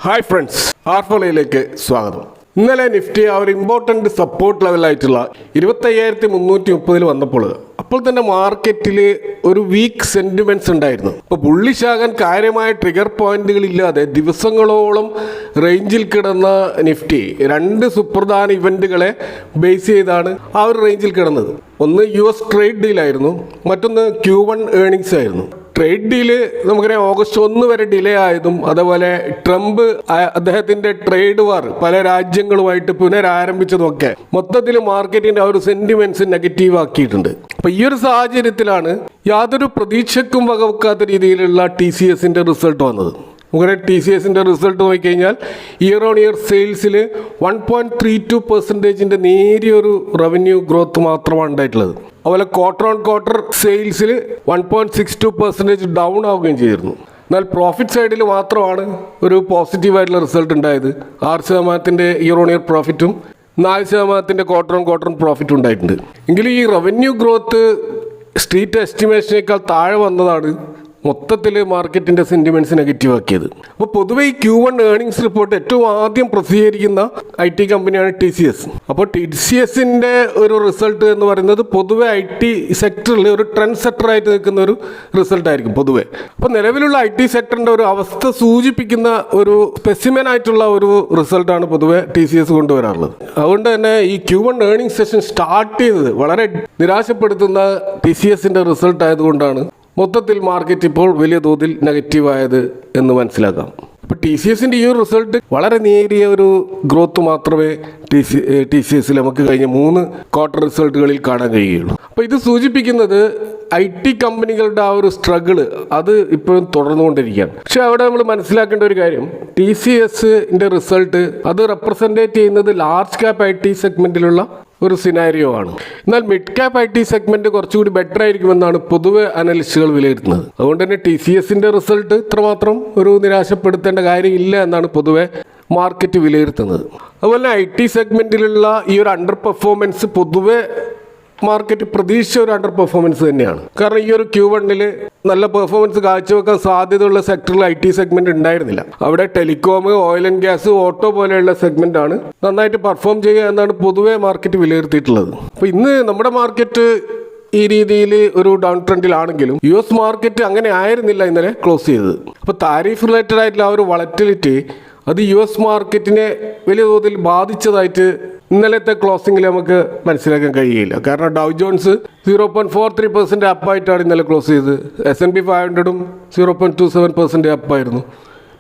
Hi friends, ആർഫോളയിലേക്ക് സ്വാഗതം. ഇന്നലെ Nifty ആ ഒരു ഇമ്പോർട്ടൻ്റ് സപ്പോർട്ട് ലെവലായിട്ടുള്ള 25,330 വന്നപ്പോൾ അപ്പോൾ തന്നെ മാർക്കറ്റിൽ ഒരു വീക്ക് സെൻറ്റിമെൻറ്റ്സ് ഉണ്ടായിരുന്നു. അപ്പോൾ ബുള്ളിഷാകാൻ കാര്യമായ ട്രിഗർ പോയിന്റുകൾ ഇല്ലാതെ ദിവസങ്ങളോളം റേഞ്ചിൽ കിടന്ന നിഫ്റ്റി രണ്ട് സുപ്രധാന ഇവൻറ്റുകളെ ബേസ് ചെയ്താണ് ആ ഒരു റേഞ്ചിൽ കിടന്നത്. ഒന്ന് US ട്രേഡ് ഡീലായിരുന്നു, മറ്റൊന്ന് Q1 ഏർണിങ്സ് ആയിരുന്നു. ട്രേഡ് ഡീല് നമുക്കറിയാം ഓഗസ്റ്റ് 1 വരെ ഡിലേ ആയതും അതുപോലെ ട്രംപ് അദ്ദേഹത്തിന്റെ ട്രേഡ് വാർ പല രാജ്യങ്ങളുമായിട്ട് പുനരാരംഭിച്ചതും ഒക്കെ മൊത്തത്തിൽ മാർക്കറ്റിന്റെ ആ ഒരു സെന്റിമെന്റ്സ് നെഗറ്റീവ് ആക്കിയിട്ടുണ്ട്. അപ്പൊ ഈ ഒരു സാഹചര്യത്തിലാണ് യാതൊരു പ്രതീക്ഷയ്ക്കും വകവെക്കാത്ത രീതിയിലുള്ള TCSന്റെ റിസൾട്ട് വന്നത്. നമുക്കറിയാം TCSന്റെ റിസൾട്ട് നോക്കിക്കഴിഞ്ഞാൽ ഇയർ ഓൺ ഇയർ സെയിൽസിൽ 1.32% നേരിയൊരു റവന്യൂ ഗ്രോത്ത് മാത്രമാണ് ഉണ്ടായിട്ടുള്ളത്. അതുപോലെ ക്വാർട്ടർ ഓൺ ക്വാർട്ടർ സെയിൽസിൽ 1.62% ഡൗൺ ആവുകയും ചെയ്തിരുന്നു. എന്നാൽ പ്രോഫിറ്റ് സൈഡിൽ മാത്രമാണ് ഒരു പോസിറ്റീവായിട്ടുള്ള റിസൾട്ട് ഉണ്ടായത്. 6% ഇയർ ഓൺ ഇയർ പ്രോഫിറ്റും 4% ക്വാർട്ടർ ഓൺ ക്വാർട്ടർ പ്രോഫിറ്റും ഉണ്ടായിട്ടുണ്ട്. എങ്കിലും ഈ റവന്യൂ ഗ്രോത്ത് സ്ട്രീറ്റ് എസ്റ്റിമേഷനേക്കാൾ താഴെ വന്നതാണ് മൊത്തത്തിൽ മാർക്കറ്റിൻ്റെ സെൻറ്റിമെൻറ്റ്സ് നെഗറ്റീവ് ആക്കിയത്. അപ്പോൾ പൊതുവെ ഈ Q1 ഏർണിങ്സ് റിപ്പോർട്ട് ഏറ്റവും ആദ്യം പ്രസിദ്ധീകരിക്കുന്ന IT കമ്പനിയാണ് TCS. അപ്പോൾ TCSൻ്റെ ഒരു റിസൾട്ട് എന്ന് പറയുന്നത് പൊതുവെ IT സെക്ടറിൽ ഒരു ട്രെൻഡ് സെക്ടറായിട്ട് നിൽക്കുന്ന ഒരു റിസൾട്ടായിരിക്കും പൊതുവെ. അപ്പോൾ നിലവിലുള്ള IT സെക്ടറിൻ്റെ ഒരു അവസ്ഥ സൂചിപ്പിക്കുന്ന ഒരു സ്പെസിമെൻ ആയിട്ടുള്ള ഒരു റിസൾട്ടാണ് പൊതുവെ TCS കൊണ്ടുവരാറുള്ളത്. അതുകൊണ്ട് തന്നെ ഈ Q1 ഏർണിംഗ് സെഷൻ സ്റ്റാർട്ട് ചെയ്തത് വളരെ നിരാശപ്പെടുത്തുന്ന TCSൻ്റെ റിസൾട്ട് ആയതുകൊണ്ടാണ് മൊത്തത്തിൽ മാർക്കറ്റ് ഇപ്പോൾ വലിയ തോതിൽ നെഗറ്റീവായത് എന്ന് മനസ്സിലാക്കാം. അപ്പോൾ TCSൻ്റെ ഈ ഒരു റിസൾട്ട് വളരെ നേരിയ ഒരു ഗ്രോത്ത് മാത്രമേ TCSൽ നമുക്ക് കഴിഞ്ഞ 3 ക്വാർട്ടർ റിസൾട്ടുകളിൽ കാണാൻ കഴിയുള്ളൂ. അപ്പോൾ ഇത് സൂചിപ്പിക്കുന്നത് IT കമ്പനികളുടെ ആ ഒരു സ്ട്രഗിള് അത് ഇപ്പോഴും തുടർന്നുകൊണ്ടിരിക്കുകയാണ്. പക്ഷെ അവിടെ നമ്മൾ മനസ്സിലാക്കേണ്ട ഒരു കാര്യം, TCSൻ്റെ റിസൾട്ട് അത് റെപ്രസെൻറ്റേറ്റ് ചെയ്യുന്നത് ലാർജ് ക്യാപ്പ് IT സെഗ്മെൻറ്റിലുള്ള ഒരു സിനാരിയോ ആണ്. എന്നാൽ മിഡ് ക്യാപ്പ് IT സെഗ്മെന്റ് കുറച്ചുകൂടി ബെറ്റർ ആയിരിക്കുമെന്നാണ് പൊതുവെ അനലിസ്റ്റുകൾ വിലയിരുത്തുന്നത്. അതുകൊണ്ട് തന്നെ TCSന്റെ റിസൾട്ട് ഇത്രമാത്രം ഒരു നിരാശപ്പെടുത്തേണ്ട കാര്യമില്ല എന്നാണ് പൊതുവെ മാർക്കറ്റ് വിലയിരുത്തുന്നത്. അതുപോലെ IT സെഗ്മെന്റിലുള്ള ഈ ഒരു അണ്ടർ പെർഫോമൻസ് പൊതുവെ മാർക്കറ്റ് പ്രതീക്ഷിച്ച ഒരു അണ്ടർ പെർഫോമൻസ് തന്നെയാണ്. കാരണം ഈ ഒരു Q1 നല്ല പെർഫോമൻസ് കാഴ്ചവെക്കാൻ സാധ്യതയുള്ള സെക്ടറിൽ IT സെഗ്മെന്റ് ഉണ്ടായിരുന്നില്ല. അവിടെ telecom, oil and gas, auto പോലെയുള്ള സെഗ്മെന്റ് ആണ് നന്നായിട്ട് പെർഫോം ചെയ്യുക എന്നാണ് പൊതുവെ മാർക്കറ്റ് വിലയിരുത്തിയിട്ടുള്ളത്. അപ്പോൾ ഇന്ന് നമ്മുടെ മാർക്കറ്റ് ഈ രീതിയിൽ ഒരു ഡൗൺ ട്രെൻഡിലാണെങ്കിലും US മാർക്കറ്റ് അങ്ങനെ ആയിരുന്നില്ല ഇന്നലെ ക്ലോസ് ചെയ്തത്. അപ്പോൾ താരിഫ് റിലേറ്റഡ് ആയിട്ടുള്ള ആ ഒരു വളറ്റിലിറ്റി അത് US മാർക്കറ്റിനെ വലിയ തോതിൽ ബാധിച്ചതായിട്ട് ഇന്നലത്തെ ക്ലോസിംഗിൽ നമുക്ക് മനസ്സിലാക്കാൻ കഴിയില്ല. കാരണം ഡൗ ജോൺസ് 0.43% അപ്പായിട്ടാണ് ഇന്നലെ ക്ലോസ് ചെയ്തത്. S&P 500 0.27% അപ്പായിരുന്നു.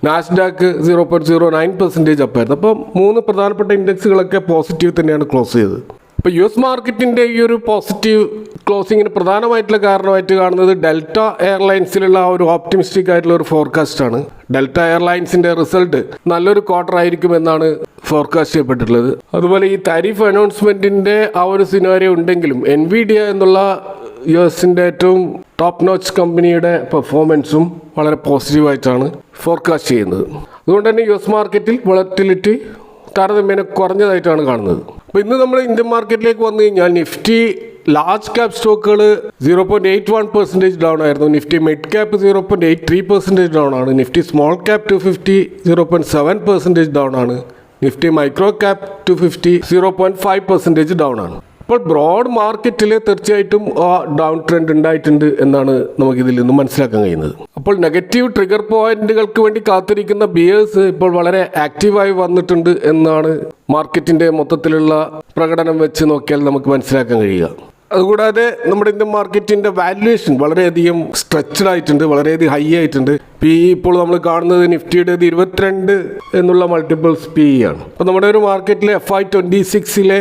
നാസ്ഡാക്ക് 0.09% അപ്പായിരുന്നു. അപ്പം 3 പ്രധാനപ്പെട്ട ഇൻഡെക്സുകളൊക്കെ പോസിറ്റീവ് തന്നെയാണ് ക്ലോസ് ചെയ്തത്. അപ്പോൾ US മാർക്കറ്റിൻ്റെ ഈ ഒരു പോസിറ്റീവ് ക്ലോസിങ്ങിന് പ്രധാനമായിട്ടുള്ള കാരണമായിട്ട് കാണുന്നത് ഡെൽറ്റ എയർലൈൻസിലുള്ള ആ ഒരു ഓപ്റ്റിമിസ്റ്റിക് ആയിട്ടുള്ള ഒരു ഫോർകാസ്റ്റാണ്. ഡെൽറ്റ എയർലൈൻസിൻ്റെ റിസൾട്ട് നല്ലൊരു ക്വാർട്ടർ ആയിരിക്കുമെന്നാണ് ഫോർകാസ്റ്റ് ചെയ്യപ്പെട്ടിട്ടുള്ളത്. അതുപോലെ ഈ താരിഫ് അനൗൺസ്മെൻറ്റിൻ്റെ ആ ഒരു സിനാരിയോ ഉണ്ടെങ്കിലും NVIDIA എന്നുള്ള USൻ്റെ ഏറ്റവും ടോപ്പ് നോച്ച് കമ്പനിയുടെ പെർഫോമൻസും വളരെ പോസിറ്റീവായിട്ടാണ് ഫോർകാസ്റ്റ് ചെയ്യുന്നത്. അതുകൊണ്ട് തന്നെ US മാർക്കറ്റിൽ വോളറ്റിലിറ്റി താരതമ്യേന കുറഞ്ഞതായിട്ടാണ് കാണുന്നത്. അപ്പോൾ ഇന്ന് നമ്മൾ ഇന്ത്യൻ മാർക്കറ്റിലേക്ക് വന്നു കഴിഞ്ഞാൽ നിഫ്റ്റി ലാർജ് ക്യാപ് സ്റ്റോക്കുകൾ 0.81% ഡൗൺ ആയിരുന്നു. നിഫ്റ്റി മിഡ് ക്യാപ്പ് 0.83% ഡൗൺ ആണ്. നിഫ്റ്റി സ്മോൾ ക്യാപ്പ് 250 0.7% ഡൗൺ ആണ്. നിഫ്റ്റി മൈക്രോ ക്യാപ്പ് 250 0.5% ഡൗൺ ആണ്. അപ്പോൾ ബ്രോഡ് മാർക്കറ്റിൽ തീർച്ചയായിട്ടും ആ ഡൗൺ ട്രെൻഡ് ഉണ്ടായിട്ടുണ്ട് എന്നാണ് നമുക്കിതിൽ നിന്ന് മനസ്സിലാക്കാൻ കഴിയുന്നത്. അപ്പോൾ നെഗറ്റീവ് ട്രിഗർ പോയിന്റുകൾക്ക് വേണ്ടി കാത്തിരിക്കുന്ന ബിയേഴ്സ് ഇപ്പോൾ വളരെ ആക്റ്റീവായി വന്നിട്ടുണ്ട് എന്നാണ് മാർക്കറ്റിൻ്റെ മൊത്തത്തിലുള്ള പ്രകടനം വെച്ച് നോക്കിയാൽ നമുക്ക് മനസ്സിലാക്കാൻ കഴിയുക. അതുകൂടാതെ നമ്മുടെ ഇന്ത്യൻ മാർക്കറ്റിൻ്റെ വാല്യുവേഷൻ വളരെയധികം സ്ട്രെച്ച്ഡ് ആയിട്ടുണ്ട്, വളരെയധികം ഹൈ ആയിട്ടുണ്ട്. PE ഇപ്പോൾ നമ്മൾ കാണുന്നത് നിഫ്റ്റിയുടേത് 22 എന്നുള്ള മൾട്ടിപ്പിൾസ് PE ആണ്. അപ്പോൾ നമ്മുടെ ഒരു മാർക്കറ്റിലെ FY26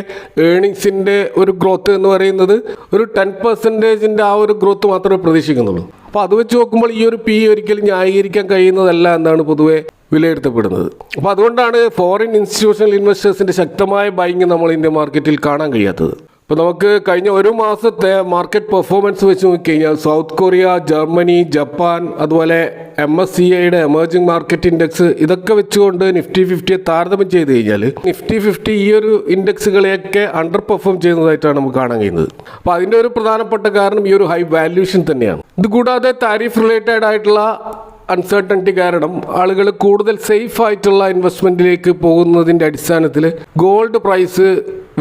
ഏർണിങ്സിൻ്റെ ഒരു ഗ്രോത്ത് എന്ന് പറയുന്നത് ഒരു 10% ആ ഒരു ഗ്രോത്ത് മാത്രമേ പ്രതീക്ഷിക്കുന്നുള്ളൂ. അപ്പോൾ അത് വെച്ച് നോക്കുമ്പോൾ ഈ ഒരു PE ഒരിക്കലും ന്യായീകരിക്കാൻ കഴിയുന്നതല്ല എന്നാണ് പൊതുവെ വിലയിരുത്തപ്പെടുന്നത്. അപ്പോൾ അതുകൊണ്ടാണ് ഫോറിൻ ഇൻസ്റ്റിറ്റ്യൂഷണൽ ഇൻവെസ്റ്റേഴ്സിൻ്റെ ശക്തമായ ബൈങ് നമ്മൾ ഇന്ത്യൻ മാർക്കറ്റിൽ കാണാൻ കഴിയാത്തത്. ഇപ്പോൾ നമുക്ക് കഴിഞ്ഞ ഒരു മാസത്തെ മാർക്കറ്റ് പെർഫോമൻസ് വെച്ച് നോക്കിക്കഴിഞ്ഞാൽ സൗത്ത് കൊറിയ, ജർമ്മനി, ജപ്പാൻ, അതുപോലെ MSCIയുടെ എമർജിംഗ് മാർക്കറ്റ് ഇൻഡെക്സ് ഇതൊക്കെ വെച്ചുകൊണ്ട് നിഫ്റ്റി 50 താരതമ്യം ചെയ്ത് കഴിഞ്ഞാൽ നിഫ്റ്റി 50 ഈ ഒരു ഇൻഡെക്സുകളെയൊക്കെ അണ്ടർ പെർഫോം ചെയ്യുന്നതായിട്ടാണ് നമുക്ക് കാണാൻ കഴിയുന്നത്. അപ്പോൾ അതിൻ്റെ ഒരു പ്രധാനപ്പെട്ട കാരണം ഈ ഒരു ഹൈ വാല്യൂഷൻ തന്നെയാണ്. ഇതുകൂടാതെ താരിഫ് റിലേറ്റഡ് ആയിട്ടുള്ള അൺസർട്ടനിറ്റി കാരണം ആളുകൾ കൂടുതൽ സേഫ് ആയിട്ടുള്ള ഇൻവെസ്റ്റ്മെന്റിലേക്ക് പോകുന്നതിൻ്റെ അടിസ്ഥാനത്തിൽ ഗോൾഡ് പ്രൈസ്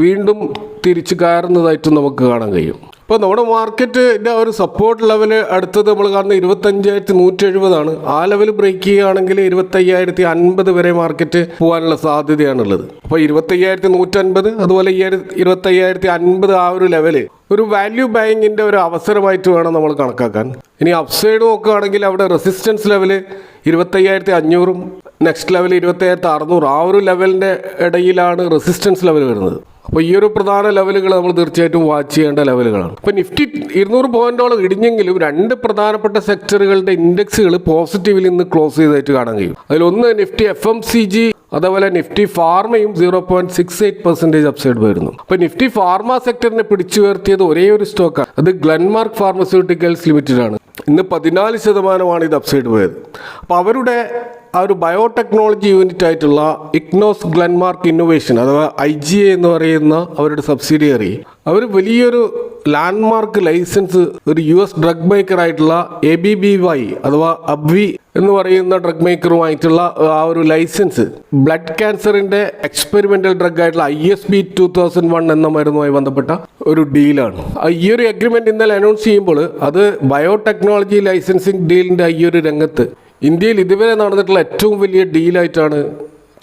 വീണ്ടും തിരിച്ചു കയറുന്നതായിട്ടും നമുക്ക് കാണാൻ കഴിയും. ഇപ്പോൾ നമ്മുടെ മാർക്കറ്റിൻ്റെ ഒരു സപ്പോർട്ട് ലെവൽ അടുത്തത് നമ്മൾ കാണുന്ന 25,170 ആ ലെവൽ ബ്രേക്ക് ചെയ്യുകയാണെങ്കിൽ 25,050 വരെ മാർക്കറ്റ് പോകാനുള്ള സാധ്യതയാണുള്ളത്. അപ്പോൾ 25,150 അതുപോലെ 25,050 ആ ഒരു ലെവല് ഒരു വാല്യൂ ബൈങ്ങിൻ്റെ ഒരു അവസരമായിട്ട് വേണം നമ്മൾ കണക്കാക്കാൻ. ഇനി അപ്സൈഡ് നോക്കുകയാണെങ്കിൽ അവിടെ റെസിസ്റ്റൻസ് ലെവല് 25,500 നെക്സ്റ്റ് ലെവൽ 25,600 ആ ഒരു ലെവലിൻ്റെ ഇടയിലാണ് റെസിസ്റ്റൻസ് ലെവൽ വരുന്നത്. അപ്പോൾ ഈ ഒരു പ്രധാന ലെവലുകൾ നമ്മൾ തീർച്ചയായിട്ടും വാച്ച് ചെയ്യേണ്ട ലെവലുകളാണ്. ഇപ്പോൾ നിഫ്റ്റി 200 പോയിന്റോളം ഇടിഞ്ഞെങ്കിലും രണ്ട് പ്രധാനപ്പെട്ട സെക്ടറുകളുടെ ഇൻഡെക്സുകൾ പോസിറ്റീവിൽ നിന്ന് ക്ലോസ് ചെയ്തായിട്ട് കാണാൻ കഴിയും. അതിലൊന്ന് നിഫ്റ്റി FMCG അതേപോലെ നിഫ്റ്റി ഫാർമയും 0.68% അപ്സൈഡ് വരുന്നു. അപ്പോൾ നിഫ്റ്റി ഫാർമ സെക്ടറിനെ പിടിച്ചുയർത്തിയത് ഒരേ ഒരു സ്റ്റോക്കാണ്, അത് ഗ്ലെൻമാർക്ക് ഫാർമസ്യൂട്ടിക്കൽസ് ലിമിറ്റഡ് ആണ്. ഇന്ന് 14% ഇത് അപ്സൈഡ് പോയത്. അപ്പോൾ അവരുടെ ആ ഒരു ബയോടെക്നോളജി യൂണിറ്റ് ആയിട്ടുള്ള ഇഗ്നോസ് ഗ്ലെൻമാർക്ക് ഇന്നോവേഷൻ അഥവാ IGA എന്ന് പറയുന്ന അവരുടെ സബ്സിഡിയറി അവർ വലിയൊരു ലാൻഡ്മാർക്ക് ലൈസൻസ് ഒരു US ഡ്രഗ് മേക്കർ ആയിട്ടുള്ള ABBY അഥവാ അബ്വി എന്ന് പറയുന്ന ഡ്രഗ് മേക്കറുമായിട്ടുള്ള ആ ഒരു ലൈസൻസ് ബ്ലഡ് ക്യാൻസറിന്റെ എക്സ്പെരിമെന്റൽ ഡ്രഗ് ആയിട്ടുള്ള ISB 2001 എന്ന മരുന്നുമായി ബന്ധപ്പെട്ട ഒരു ഡീലാണ്. ഈ ഒരു അഗ്രിമെന്റ് ഇന്നലെ അനൗൺസ് ചെയ്യുമ്പോൾ അത് ബയോടെക്നോളജി ലൈസൻസിങ് ഡീലിന്റെ ഈ ഒരു രംഗത്ത് ഇന്ത്യയിൽ ഇതുവരെ നടന്നിട്ടുള്ള ഏറ്റവും വലിയ ഡീലായിട്ടാണ്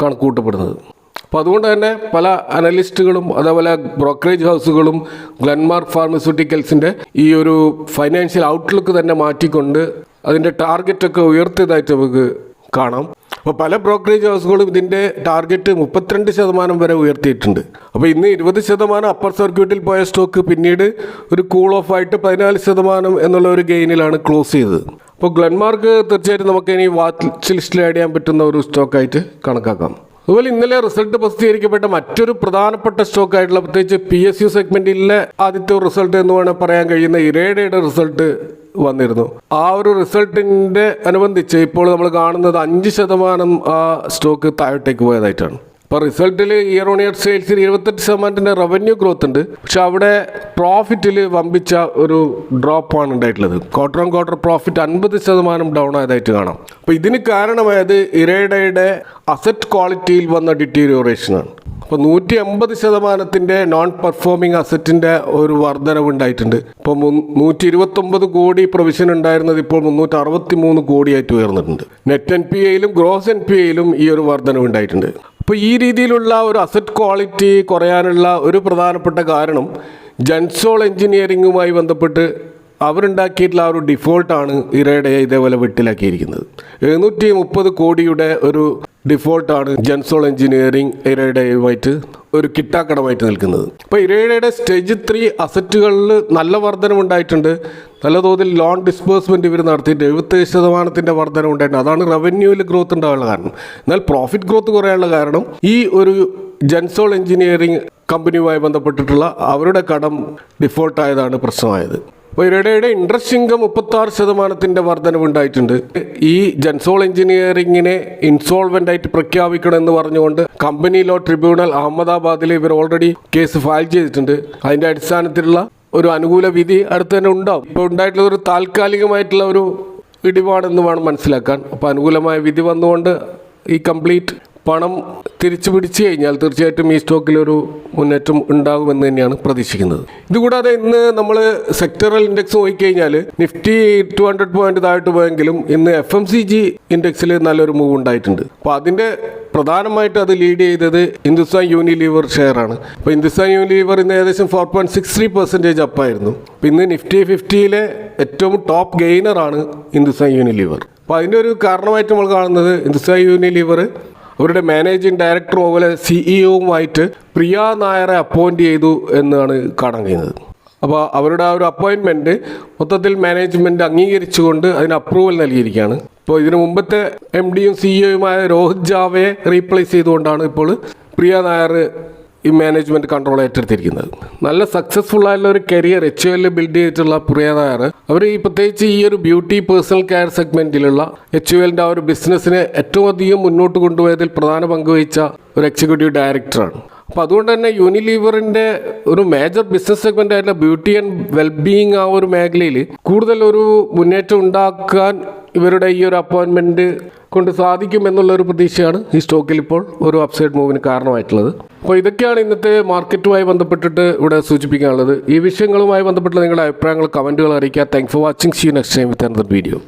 കണക്കുകൂട്ടപ്പെടുന്നത്. അപ്പോൾ അതുകൊണ്ട് തന്നെ പല അനലിസ്റ്റുകളും അതേപോലെ ബ്രോക്കറേജ് ഹൗസുകളും ഗ്ലെൻമാർക്ക് ഫാർമസ്യൂട്ടിക്കൽസിൻ്റെ ഈ ഒരു ഫൈനാൻഷ്യൽ ഔട്ട്ലുക്ക് തന്നെ മാറ്റിക്കൊണ്ട് അതിൻ്റെ ടാർഗറ്റൊക്കെ ഉയർത്തിയതായിട്ട് നമുക്ക് കാണാം. അപ്പോൾ പല ബ്രോക്കറേജ് ഹൗസുകളും ഇതിൻ്റെ ടാർഗറ്റ് 32% വരെ ഉയർത്തിയിട്ടുണ്ട്. അപ്പോൾ ഇന്ന് 20% അപ്പർ സർക്യൂട്ടിൽ പോയ സ്റ്റോക്ക് പിന്നീട് ഒരു കൂൾ ഓഫ് ആയിട്ട് 14% എന്നുള്ള ഒരു ഗെയിനിലാണ് ക്ലോസ് ചെയ്തത്. അപ്പോൾ ഗ്ലെൻമാർക്ക് തീർച്ചയായിട്ടും നമുക്ക് ഇനി വാച്ച് ലിസ്റ്റിൽ ആഡ് ചെയ്യാൻ പറ്റുന്ന ഒരു സ്റ്റോക്കായിട്ട് കണക്കാക്കാം. അതുപോലെ ഇന്നലെ റിസൾട്ട് പ്രസിദ്ധീകരിക്കപ്പെട്ട മറ്റൊരു പ്രധാനപ്പെട്ട സ്റ്റോക്കായിട്ടുള്ള പ്രത്യേകിച്ച് PSU സെഗ്മെന്റിലെ ആദ്യത്തെ റിസൾട്ട് എന്ന് വേണമെങ്കിൽ പറയാൻ കഴിയുന്ന ഇരേഡയുടെ റിസൾട്ട് വന്നിരുന്നു. ആ ഒരു റിസൾട്ടിൻ്റെ അനുബന്ധിച്ച് ഇപ്പോൾ നമ്മൾ കാണുന്നത് 5% ആ സ്റ്റോക്ക് താഴോട്ടേക്ക് പോയതായിട്ടാണ്. ഇപ്പോൾ റിസൾട്ടിൽ ഇയർ ഓൺ ഇയർ സെയിൽസിൽ 28% റവന്യൂ ഗ്രോത്ത് ഉണ്ട്. പക്ഷെ അവിടെ പ്രോഫിറ്റിൽ വമ്പിച്ച ഒരു ഡ്രോപ്പാണ് ഉണ്ടായിട്ടുള്ളത്. Quarter on quarter profit 50% down ആയതായിട്ട് കാണാം. അപ്പോൾ ഇതിന് കാരണമായത് ഇരേഡയുടെ അസറ്റ് ക്വാളിറ്റിയിൽ വന്ന ഡിറ്റീരിയോറേഷനാണ്. അപ്പോൾ 180% നോൺ പെർഫോമിംഗ് അസറ്റിൻ്റെ ഒരു വർധനവ് ഉണ്ടായിട്ടുണ്ട്. ഇപ്പോൾ 129 കോടി പ്രൊവിഷൻ ഉണ്ടായിരുന്നത് ഇപ്പോൾ 363 കോടിയായിട്ട് ഉയർന്നിട്ടുണ്ട്. നെറ്റ് NPAയിലും ഗ്രോസ് NPAയിലും ഈ ഒരു വർധനവ് ഉണ്ടായിട്ടുണ്ട്. അപ്പോൾ ഈ രീതിയിലുള്ള ഒരു അസറ്റ് ക്വാളിറ്റി കുറയാനുള്ള ഒരു പ്രധാനപ്പെട്ട കാരണം ജൻസോൾ എഞ്ചിനീയറിങ്ങുമായി ബന്ധപ്പെട്ട് അവരുണ്ടാക്കിയിട്ടുള്ള ആ ഒരു ഡിഫോൾട്ടാണ് ഇരയുടെ ഇതേപോലെ വെട്ടിലാക്കിയിരിക്കുന്നത്. 730 കോടിയുടെ ഒരു ഡിഫോൾട്ടാണ് ജൻസോൾ എഞ്ചിനീയറിംഗ് ഇരയുടെയുമായിട്ട് ഒരു കിട്ടാക്കടമായിട്ട് നിൽക്കുന്നത്. ഇപ്പോൾ ഇരയുടെ സ്റ്റേജ് 3 അസറ്റുകളിൽ നല്ല വർധനമുണ്ടായിട്ടുണ്ട്. നല്ല തോതിൽ ലോൺ ഡിസ്ബേഴ്സ്മെൻറ്റ് ഇവർ നടത്തിയിട്ട് 77% വർധനമുണ്ടായിട്ടുണ്ട്. അതാണ് റവന്യൂവിൽ ഗ്രോത്ത് ഉണ്ടാകാനുള്ള കാരണം. എന്നാൽ പ്രോഫിറ്റ് ഗ്രോത്ത് കുറയാനുള്ള കാരണം ഈ ഒരു ജൻസോൾ എഞ്ചിനീയറിംഗ് കമ്പനിയുമായി ബന്ധപ്പെട്ടിട്ടുള്ള അവരുടെ കടം ഡിഫോൾട്ടായതാണ് പ്രശ്നമായത്. അപ്പോൾ ഇരയുടെ ഇൻട്രസ്റ്റ് ഇൻകം 36% വർധനവുണ്ടായിട്ടുണ്ട്. ഈ ജൻസോൾ എഞ്ചിനീയറിങ്ങിനെ ഇൻസോൾവെൻ്റ് ആയിട്ട് പ്രഖ്യാപിക്കണമെന്ന് പറഞ്ഞുകൊണ്ട് കമ്പനി ലോ ട്രിബ്യൂണൽ അഹമ്മദാബാദിൽ ഇവർ ഓൾറെഡി കേസ് ഫയൽ ചെയ്തിട്ടുണ്ട്. അതിൻ്റെ അടിസ്ഥാനത്തിലുള്ള ഒരു അനുകൂല വിധി അടുത്ത് തന്നെ ഉണ്ടാവും. ഇപ്പോൾ ഉണ്ടായിട്ടുള്ള ഒരു താൽക്കാലികമായിട്ടുള്ള ഒരു ഇടിവാണെന്ന് വേണം മനസ്സിലാക്കാൻ. അപ്പോൾ അനുകൂലമായ വിധി വന്നുകൊണ്ട് ഈ കംപ്ലീറ്റ് പണം തിരിച്ചു പിടിച്ചു കഴിഞ്ഞാൽ തീർച്ചയായിട്ടും ഈ സ്റ്റോക്കിലൊരു മുന്നേറ്റം ഉണ്ടാകുമെന്ന് തന്നെയാണ് പ്രതീക്ഷിക്കുന്നത്. ഇതുകൂടാതെ ഇന്ന് നമ്മൾ സെക്ടറൽ ഇൻഡെക്സ് നോക്കിക്കഴിഞ്ഞാൽ നിഫ്റ്റി 200 പോയിന്റ് താഴോട്ട് പോയെങ്കിലും ഇന്ന് FMCG ഇൻഡെക്സിൽ നല്ലൊരു മൂവ് ഉണ്ടായിട്ടുണ്ട്. അപ്പോൾ അതിൻ്റെ പ്രധാനമായിട്ട് അത് ലീഡ് ചെയ്തത് ഹിന്ദുസ്ഥാൻ യൂണിലീവർ ഷെയറാണ്. അപ്പോൾ ഹിന്ദുസ്ഥാൻ യൂണിലീവർ ഇന്ന് ഏകദേശം 4.63% അപ്പായിരുന്നു. അപ്പോൾ ഇന്ന് നിഫ്റ്റി 50-ലെ ഏറ്റവും ടോപ്പ് ഗെയിനറാണ് ഹിന്ദുസ്ഥാൻ യൂണിലീവർ. അപ്പോൾ അതിൻ്റെ ഒരു കാരണമായിട്ട് നമ്മൾ കാണുന്നത് ഹിന്ദുസ്ഥാൻ യൂണിലീവർ അവരുടെ മാനേജിംഗ് ഡയറക്ടറും അതുപോലെ CEOവുമായിട്ട് പ്രിയ നായരെ അപ്പോയിൻറ്റ് ചെയ്തു എന്നാണ് കാണാൻ കഴിയുന്നത്. അപ്പോൾ അവരുടെ ആ ഒരു അപ്പോയിൻമെൻറ്റ് മൊത്തത്തിൽ മാനേജ്മെൻറ്റ് അംഗീകരിച്ചുകൊണ്ട് അതിന് അപ്രൂവൽ നൽകിയിരിക്കുകയാണ്. ഇപ്പോൾ ഇതിനു മുമ്പത്തെ MDയും CEOയുമായ രോഹിത് ജാവയെ റീപ്ലേസ് ചെയ്തുകൊണ്ടാണ് ഇപ്പോൾ പ്രിയ നായർ ഈ മാനേജ്മെൻറ്റ് കൺട്രോൾ ഏറ്റെടുത്തിരിക്കുന്നത്. നല്ല സക്സസ്ഫുൾ ആയിട്ടുള്ള ഒരു കരിയർ HUL ബിൽഡ് ചെയ്തിട്ടുള്ള പ്രിയ നായർ അവർ ഈ പ്രത്യേകിച്ച് ഈ ഒരു ബ്യൂട്ടി പേഴ്സണൽ കെയർ സെഗ്മെൻറ്റിലുള്ള HULൻ്റെ ആ ഒരു ബിസിനസ്സിനെ ഏറ്റവും അധികം മുന്നോട്ട് കൊണ്ടുപോയതിൽ പ്രധാന പങ്ക് വഹിച്ച ഒരു എക്സിക്യൂട്ടീവ് ഡയറക്ടറാണ്. അപ്പോൾ അതുകൊണ്ട് തന്നെ യൂണിലീവറിൻ്റെ ഒരു മേജർ ബിസിനസ് സെഗ്മെൻ്റ് ആയിട്ടുള്ള ബ്യൂട്ടി ആൻഡ് വെൽബീയിങ് ആ ഒരു മേഖലയിൽ കൂടുതൽ ഒരു മുന്നേറ്റം ഉണ്ടാക്കാൻ ഇവരുടെ ഈ ഒരു അപ്പോയിൻമെൻറ്റ് കൊണ്ട് സാധിക്കുമെന്നുള്ളൊരു പ്രതീക്ഷയാണ് ഈ സ്റ്റോക്കിൽ ഇപ്പോൾ ഒരു അപ്സൈഡ് മൂവിന് കാരണമായിട്ടുള്ളത്. അപ്പോൾ ഇതൊക്കെയാണ് ഇന്നത്തെ മാർക്കറ്റുമായി ബന്ധപ്പെട്ടിട്ട് ഇവിടെ സൂചിപ്പിക്കാനുള്ളത്. ഈ വിഷയങ്ങളുമായി ബന്ധപ്പെട്ടുള്ള നിങ്ങളുടെ അഭിപ്രായങ്ങൾ കമൻറ്റുകൾ അറിയിക്കുക. Thanks for watching. See you next time with another video.